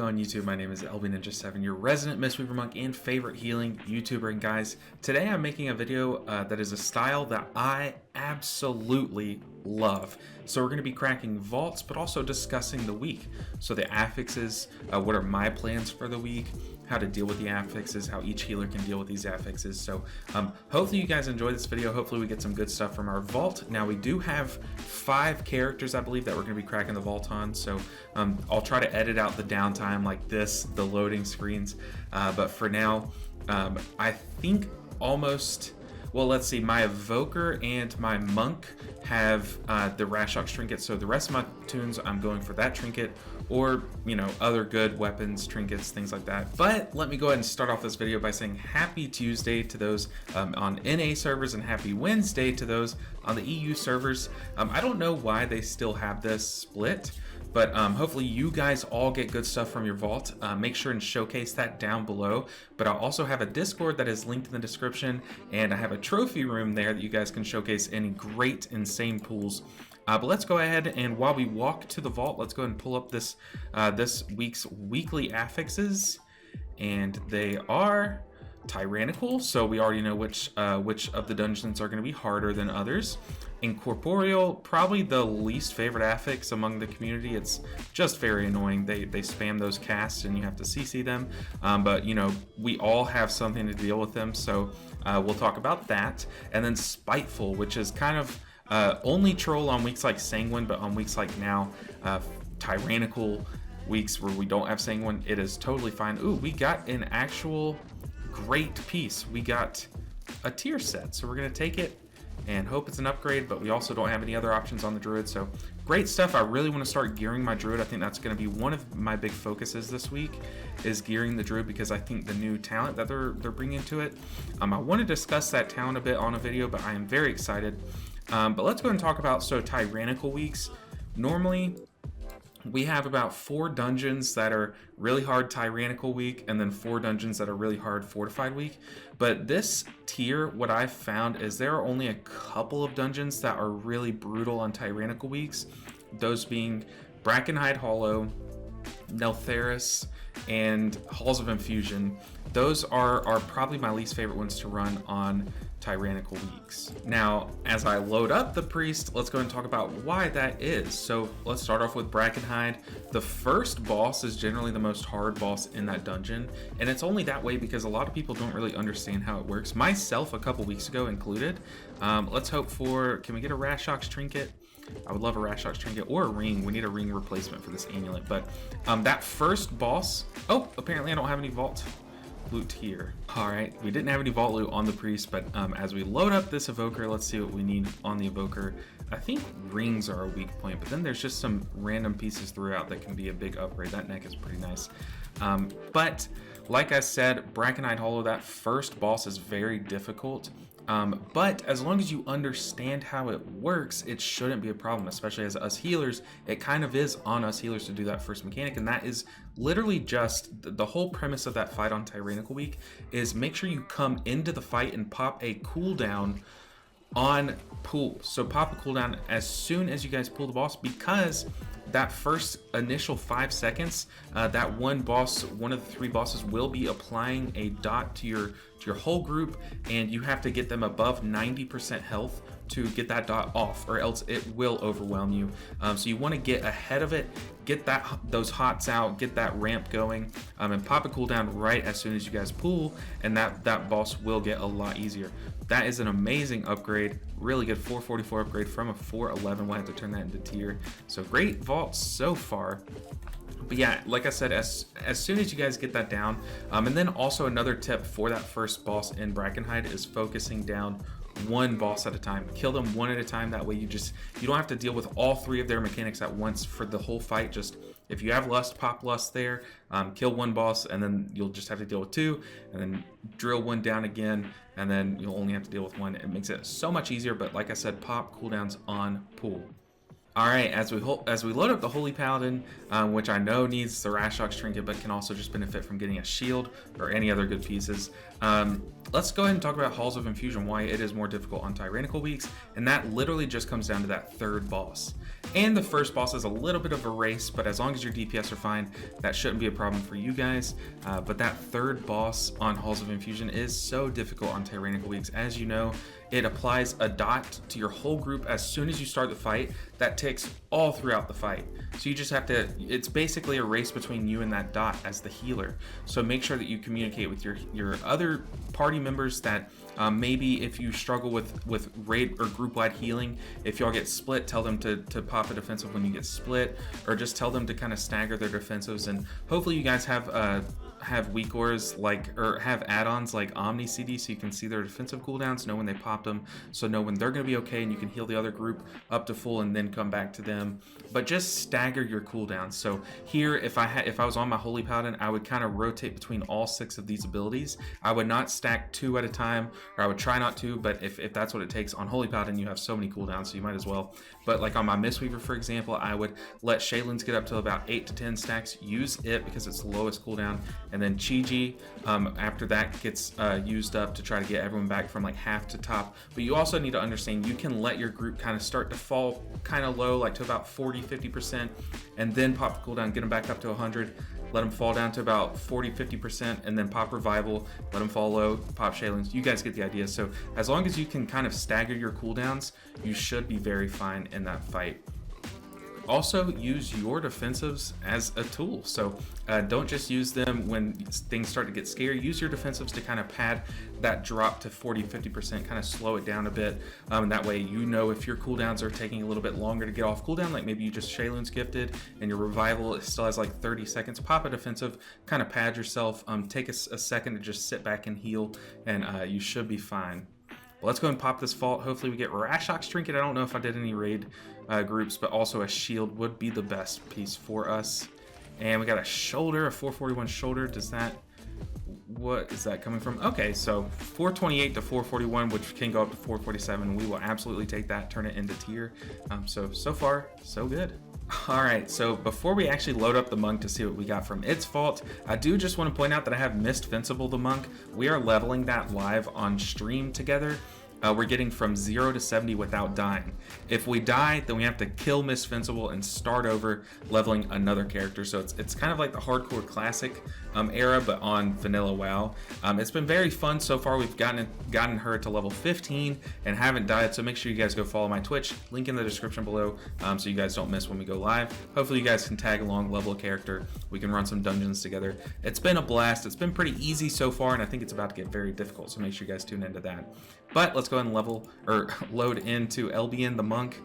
on YouTube? My name is LBNinja7, your resident Mistweaver monk and favorite healing YouTuber. And guys, today I'm making a video that is a style that I absolutely love. So we're going to be cracking vaults, but also discussing the week. So the affixes, what are my plans for the week, how to deal with the affixes, how each healer can deal with these affixes. So hopefully you guys enjoy this video. Hopefully we get some good stuff from our vault. Now we do have 5 characters, I believe, that we're going to be cracking the vault on. So I'll try to edit out the downtime like this, the loading screens. But for now, I think almost... Well, let's see, my Evoker and my Monk have the Rashox trinket, so the rest of my tunes, I'm going for that trinket, or, you know, other good weapons, trinkets, things like that. But let me go ahead and start off this video by saying happy Tuesday to those on NA servers, and happy Wednesday to those on the EU servers. I don't know why they still have this split, but hopefully you guys all get good stuff from your vault. Make sure and showcase that down below. But I'll also have a Discord that is linked in the description, and I have a trophy room there that you guys can showcase any great, insane pools. But let's go ahead, and while we walk to the vault, let's go ahead and pull up this this week's weekly affixes, and they are Tyrranical, so we already know which of the dungeons are going to be harder than others. Incorporeal, probably the least favorite affix among the community. It's just very annoying. They spam those casts and you have to CC them, but you know, we all have something to deal with them, so we'll talk about that. And then Spiteful, which is kind of only troll on weeks like Sanguine, but on weeks like now, Tyrranical weeks where we don't have Sanguine, it is totally fine. Ooh, we got an actual great piece. We got a tier set, so we're gonna take it and hope it's an upgrade, but we also don't have any other options on the druid, so great stuff. I really want to start gearing my druid. I think that's going to be one of my big focuses this week, is gearing the druid, because I think the new talent that they're bringing to it, I want to discuss that talent a bit on a video, but I am very excited. But let's go ahead and talk about, so Tyrranical weeks. Normally we have about 4 dungeons that are really hard Tyrranical week, and then 4 dungeons that are really hard Fortified week. But this tier, what I've found is there are only a couple of dungeons that are really brutal on Tyrranical weeks. Those being Brackenhyde Hollow, Neltharus, and Halls of Infusion. Those are probably my least favorite ones to run on Tyrranical weeks. Now, as I load up the priest, let's go and talk about why that is. So let's start off with Brackenhyde. The first boss is generally the most hard boss in that dungeon, and it's only that way because a lot of people don't really understand how it works, myself a couple weeks ago included. Let's hope for, can we get a Rashox trinket? I would love a Rashox trinket, or a ring. We need a ring replacement for this amulet. But that first boss, oh, apparently I don't have any vault loot here. All right, we didn't have any vault loot on the priest, but as we load up this Evoker, let's see what we need on the Evoker. I think rings are a weak point, but then there's just some random pieces throughout that can be a big upgrade. That neck is pretty nice. But like I said, Brackenhyde Hollow, that first boss is very difficult. But as long as you understand how it works, it shouldn't be a problem, especially as us healers. It kind of is on us healers to do that first mechanic, and that is literally just the whole premise of that fight on Tyrranical week, is make sure you come into the fight and pop a cooldown on pool. So pop a cooldown as soon as you guys pull the boss, because that first initial 5 seconds, that one boss, one of the 3 bosses, will be applying a dot to your whole group, and you have to get them above 90% health to get that dot off, or else it will overwhelm you. So you want to get ahead of it, get those hots out, get that ramp going, and pop a cooldown right as soon as you guys pull, and that boss will get a lot easier. That is an amazing upgrade, really good 444 upgrade from a 411. We'll have to turn that into tier. So great vaults so far. But yeah, like I said, as soon as you guys get that down, and then also another tip for that first boss in Brackenhyde is focusing down one boss at a time. Kill them one at a time. That way you don't have to deal with all 3 of their mechanics at once for the whole fight. Just if you have lust, pop lust there, kill one boss, and then you'll just have to deal with 2, and then drill 1 down again, and then you'll only have to deal with 1. It makes it so much easier. But like I said, pop cooldowns on pool. All right, as we load up the Holy Paladin, which I know needs the Rashox trinket, but can also just benefit from getting a shield or any other good pieces. Let's go ahead and talk about Halls of Infusion, why it is more difficult on Tyrranical weeks, and that literally just comes down to that third boss. And the first boss is a little bit of a race, but as long as your DPS are fine, that shouldn't be a problem for you guys. But that third boss on Halls of Infusion is so difficult on Tyrranical weeks. As you know, it applies a dot to your whole group as soon as you start the fight. That ticks all throughout the fight. So you just have to, it's basically a race between you and that dot as the healer. So make sure that you communicate with your other party members that maybe if you struggle with raid or group-wide healing, if y'all get split, tell them to pop a defensive when you get split, or just tell them to kind of stagger their defensives. And hopefully you guys have weak auras or have add-ons like Omni CD, so you can see their defensive cooldowns, know when they popped them, so know when they're going to be okay, and you can heal the other group up to full and then come back to them. But just stagger your cooldowns. So here, if I was on my Holy Paladin, I would kind of rotate between all 6 of these abilities. I would not stack 2 at a time, or I would try not to, but if that's what it takes. On Holy Paladin, you have so many cooldowns, so you might as well. But like on my Mistweaver, for example, I would let Shaylin's get up to about 8 to 10 stacks, use it because it's the lowest cooldown, and then Chi-Ji after that gets used up to try to get everyone back from like half to top. But you also need to understand you can let your group kind of start to fall kind of low, like to about 40-50%, and then pop the cooldown, get them back up to 100, let them fall down to about 40-50%, and then pop Revival, let them fall low, pop Shaylins. You guys get the idea. So as long as you can kind of stagger your cooldowns, you should be very fine in that fight. Also, use your defensives as a tool. So don't just use them when things start to get scary. Use your defensives to kind of pad that drop to 40-50%, kind of slow it down a bit. And that way you know if your cooldowns are taking a little bit longer to get off cooldown, like maybe you just Shaylin's gifted and your revival still has like 30 seconds, pop a defensive, kind of pad yourself, take a second to just sit back and heal, and you should be fine. Let's go and pop this vault. Hopefully we get Rashox trinket. I don't know if I did any raid groups, but also a shield would be the best piece for us. And we got a shoulder, a 441 shoulder. What is that coming from? Okay, so 428 to 441, which can go up to 447. We will absolutely take that, turn it into tier. So far, so good. All right, so before we actually load up the monk to see what we got from its vault, I do just want to point out that I have missed Fencible the monk. We are leveling that live on stream together. We're getting from 0 to 70 without dying. If we die, then we have to kill Miss Fencible and start over leveling another character. So it's kind of like the hardcore classic era, but on vanilla WoW. It's been very fun so far. We've gotten her to level 15 and haven't died. So make sure you guys go follow my Twitch, link in the description below, so you guys don't miss when we go live. Hopefully you guys can tag along, level a character. We can run some dungeons together. It's been a blast. It's been pretty easy so far, and I think it's about to get very difficult. So make sure you guys tune into that. But let's go ahead and load into Elbian the monk.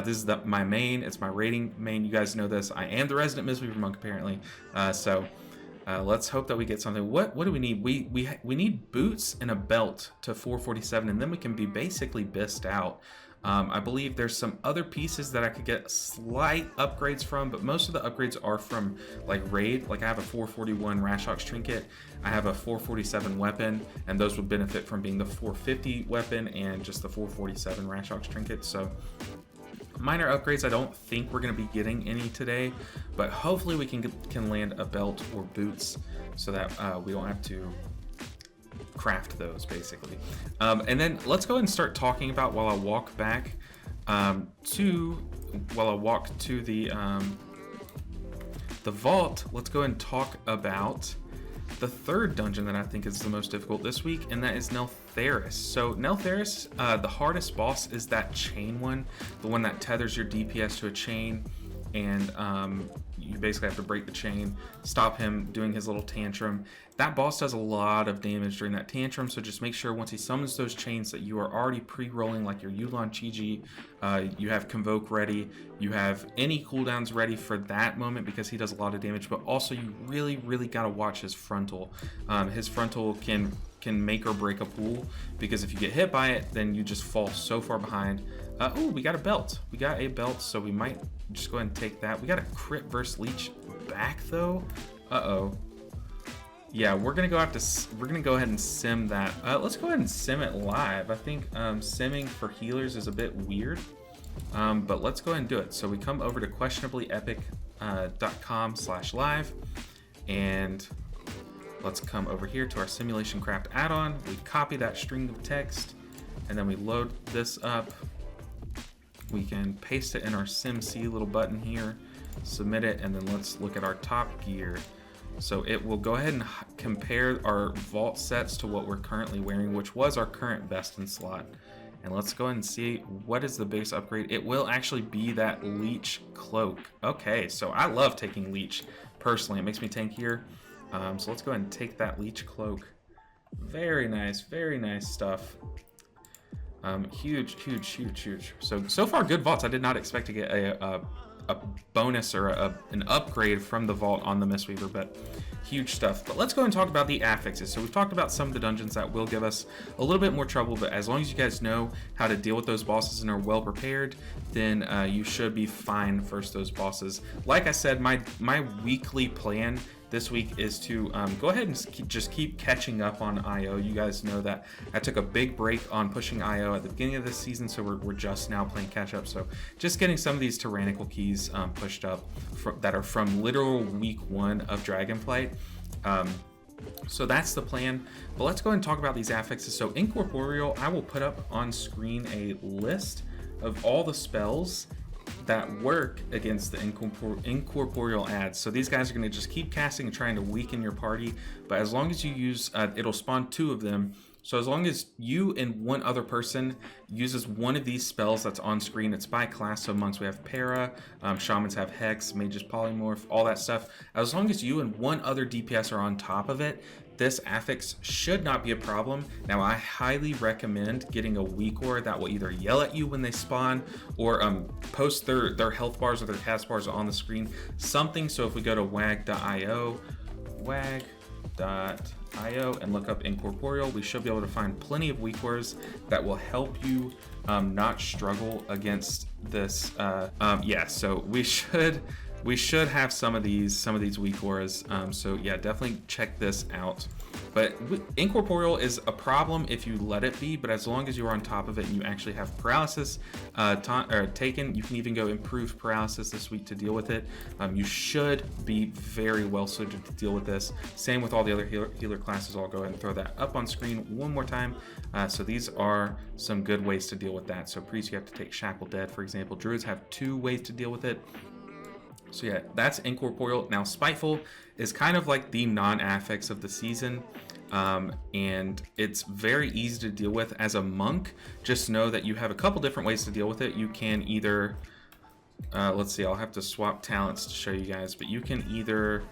This is my main. It's my rating main. You guys know this. I am the resident Mistweaver monk apparently. Let's hope that we get something. What do we need? We need boots and a belt to 447, and then we can be basically bissed out. I believe there's some other pieces that I could get slight upgrades from, but most of the upgrades are from like raid. Like I have a 441 Rashox trinket, I have a 447 weapon, and those would benefit from being the 450 weapon and just the 447 Rashox trinket. So minor upgrades, I don't think we're going to be getting any today, but hopefully we can land a belt or boots so that we don't have to craft those basically. And then let's go ahead and start talking about while I walk back to the vault. Let's go ahead and talk about the third dungeon that I think is the most difficult this week, and that is Neltharus. So Neltharus, the hardest boss is that chain one, the one that tethers your DPS to a chain, and you basically have to break the chain, stop him doing his little tantrum. That boss does a lot of damage during that tantrum, so just make sure once he summons those chains that you are already pre-rolling like your Yulon Chi-Ji, you have Convoke ready, you have any cooldowns ready for that moment because he does a lot of damage, but also you really gotta watch his frontal. His frontal can make or break a pool, because if you get hit by it, then you just fall so far behind. Oh, we got a belt. We got a belt, so we might just go ahead and take that. We got a crit versus leech back though. Uh-oh. Yeah, we're gonna go ahead and sim that. Let's go ahead and sim it live. I think simming for healers is a bit weird. But let's go ahead and do it. So we come over to questionablyepic.com/live, and let's come over here to our simulation craft add-on. We copy that string of text, and then we load this up. We can paste it in our SimC little button here, submit it, and then let's look at our top gear. So it will go ahead and compare our vault sets to what we're currently wearing, which was our current vest and slot. And let's go ahead and see what is the base upgrade. It will actually be that leech cloak. Okay, so I love taking leech personally. It makes me tankier. So let's go ahead and take that leech cloak. Very nice stuff. Huge. So far, good vaults. I did not expect to get a bonus or an upgrade from the vault on the Mistweaver, but huge stuff. But let's go and talk about the affixes. So we've talked about some of the dungeons that will give us a little bit more trouble, but as long as you guys know how to deal with those bosses and are well prepared, then you should be fine versus those bosses. Like I said, my weekly plan this week is to go ahead and just keep catching up on IO. You guys know that I took a big break on pushing IO at the beginning of this season, so we're just now playing catch up. So just getting some of these Tyrranical keys pushed up that are from literal week 1 of Dragonflight. So that's the plan. But let's go ahead and talk about these affixes. So Incorporeal, I will put up on screen a list of all the spells that work against the incorporeal ads. So these guys are going to just keep casting and trying to weaken your party, but as long as you use it'll spawn 2 of them. So as long as you and one other person uses one of these spells that's on screen, it's by class. So monks we have para, shamans have hex, mages polymorph, all that stuff. As long as you and one other DPS are on top of it, this affix should not be a problem. Now I highly recommend getting a weak aura that will either yell at you when they spawn or post their health bars or their cast bars on the screen, something. So if we go to wag.io and look up Incorporeal, we should be able to find plenty of weak auras that will help you not struggle against this. Yeah, so we should have some of these weak auras. So yeah, definitely check this out. But Incorporeal is a problem if you let it be, but as long as you're on top of it and you actually have paralysis taken, you can even go improve paralysis this week to deal with it. You should be very well suited to deal with this. Same with all the other healer classes. I'll go ahead and throw that up on screen one more time. So these are some good ways to deal with that. So priests, you have to take Shackle Dead, for example. Druids have 2 ways to deal with it. So yeah, that's Incorporeal. Now Spiteful is kind of like the non-affix of the season, and it's very easy to deal with as a monk. Just know that you have a couple different ways to deal with it. You can either, let's see, I'll have to swap talents to show you guys, but you can either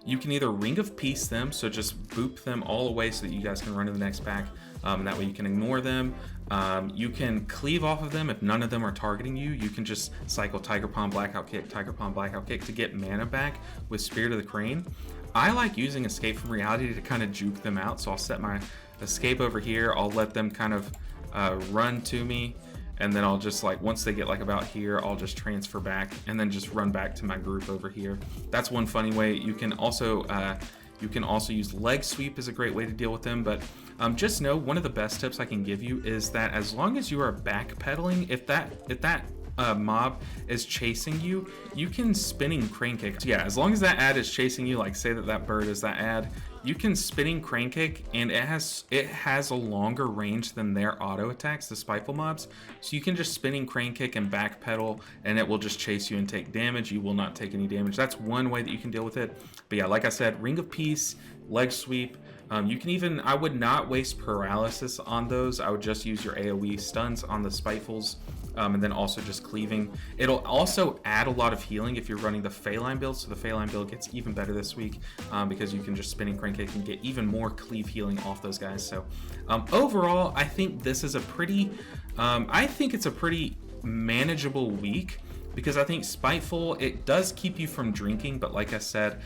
Ring of Peace them, so just boop them all away so that you guys can run to the next pack, and that way you can ignore them. You can cleave off of them if none of them are targeting you. You can just cycle Tiger Palm, Blackout Kick, Tiger Palm, Blackout Kick to get mana back with Spirit of the Crane. I like using Escape from Reality to kind of juke them out, so I'll set my escape over here. I'll let them kind of run to me, and then I'll just, like, once they get like about here, I'll just transfer back and then just run back to my group over here. That's one funny way. You can also use Leg Sweep is a great way to deal with them, but just know one of the best tips I can give you is that as long as you are backpedaling, if that mob is chasing you, you can Spinning Crane Kick. So yeah, as long as that ad is chasing you, like say that bird is that ad, you can Spinning Crane Kick, and it has a longer range than their auto attacks, the Spiteful mobs. So you can just Spinning Crane Kick and backpedal, and it will just chase you and take damage. You will not take any damage. That's one way that you can deal with it. But yeah, like I said, Ring of Peace, Leg Sweep. You can even, I would not waste paralysis on those. I would just use your AoE stuns on the Spitefuls. And then also just cleaving. It'll also add a lot of healing if you're running the Feline build, so the Feline build gets even better this week because you can just Spinning Crane Kick and get even more cleave healing off those guys. So overall, I think this is a pretty, it's a pretty manageable week, because I think Spiteful, it does keep you from drinking, but like I said,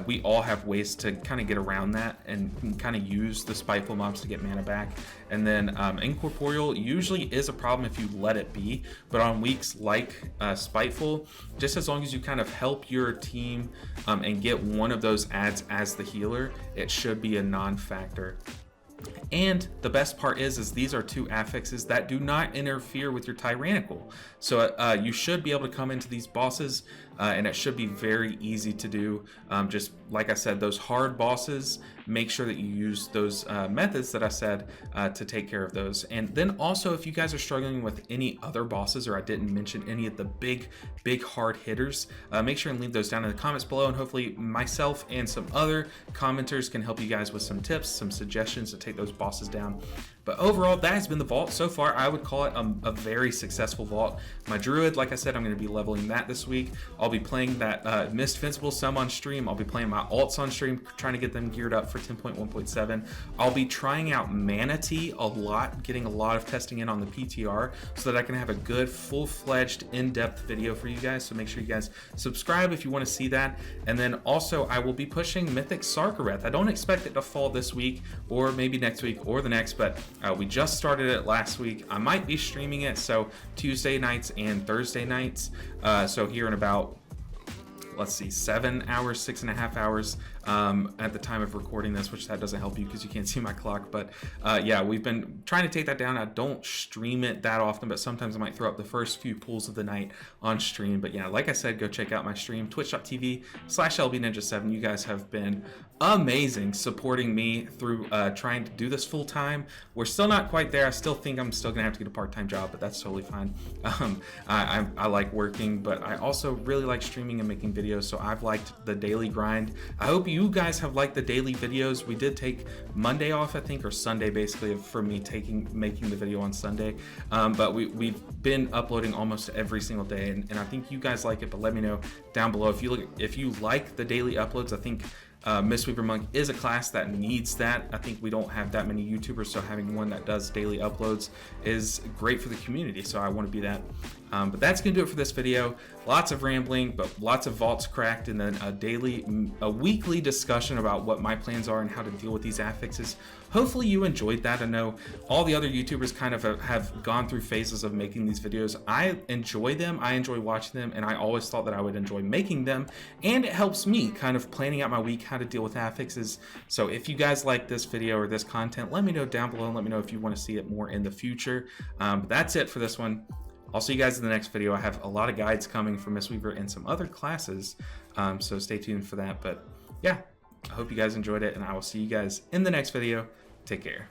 we all have ways to kind of get around that and kind of use the Spiteful mobs to get mana back. And then Incorporeal usually is a problem if you let it be, but on weeks like Spiteful, just as long as you kind of help your team and get one of those ads as the healer, it should be a non-factor. And the best part is these are 2 affixes that do not interfere with your Tyrranical. So you should be able to come into these bosses, and it should be very easy to do. Just like I said, those hard bosses, make sure that you use those methods that I said to take care of those. And then also, if you guys are struggling with any other bosses, or I didn't mention any of the big hard hitters, make sure and leave those down in the comments below, and hopefully myself and some other commenters can help you guys with some tips, some suggestions to take those bosses down. But overall, that has been the vault so far. I would call it a very successful vault. My druid, like I said, I'm going to be leveling that this week. I'll be playing that Mist Fencible some on stream. I'll be playing my alts on stream, trying to get them geared up for 10.1.7. I'll be trying out Manatee a lot, getting a lot of testing in on the PTR so that I can have a good, full-fledged, in-depth video for you guys. So make sure you guys subscribe if you want to see that. And then also, I will be pushing Mythic Sarkareth. I don't expect it to fall this week, or maybe next week, or the next, but we just started it last week. I might be streaming it, so Tuesday nights and Thursday nights. So here in about, let's see, 7 hours, 6.5 hours at the time of recording this, which that doesn't help you because you can't see my clock. But yeah, we've been trying to take that down. I don't stream it that often, but sometimes I might throw up the first few pulls of the night on stream. But yeah, like I said, go check out my stream, twitch.tv/LBNinja7. You guys have been amazing supporting me through trying to do this full time. We're still not quite there. I still think I'm still gonna have to get a part-time job, but that's totally fine. I like working, but I also really like streaming and making videos, so I've liked the daily grind. I hope you guys have liked the daily videos. We did take Monday off, I think, or Sunday, basically, for me making the video on Sunday. But we've been uploading almost every single day, and I think you guys like it. But let me know down below if you like the daily uploads. I think Mistweaver Monk is a class that needs that. I think we don't have that many YouTubers, so having one that does daily uploads is great for the community, so I want to be that. But that's going to do it for this video. Lots of rambling, but lots of vaults cracked, and then a weekly discussion about what my plans are and how to deal with these affixes. Hopefully you enjoyed that. I know all the other YouTubers kind of have gone through phases of making these videos. I enjoy them, I enjoy watching them, and I always thought that I would enjoy making them, and it helps me kind of planning out my week, how to deal with affixes. So if you guys like this video or this content, let me know down below, and let me know if you want to see it more in the future. But that's it for this one. I'll see you guys in the next video. I have a lot of guides coming from Mistweaver and some other classes, so stay tuned for that. But yeah, I hope you guys enjoyed it, and I will see you guys in the next video. Take care.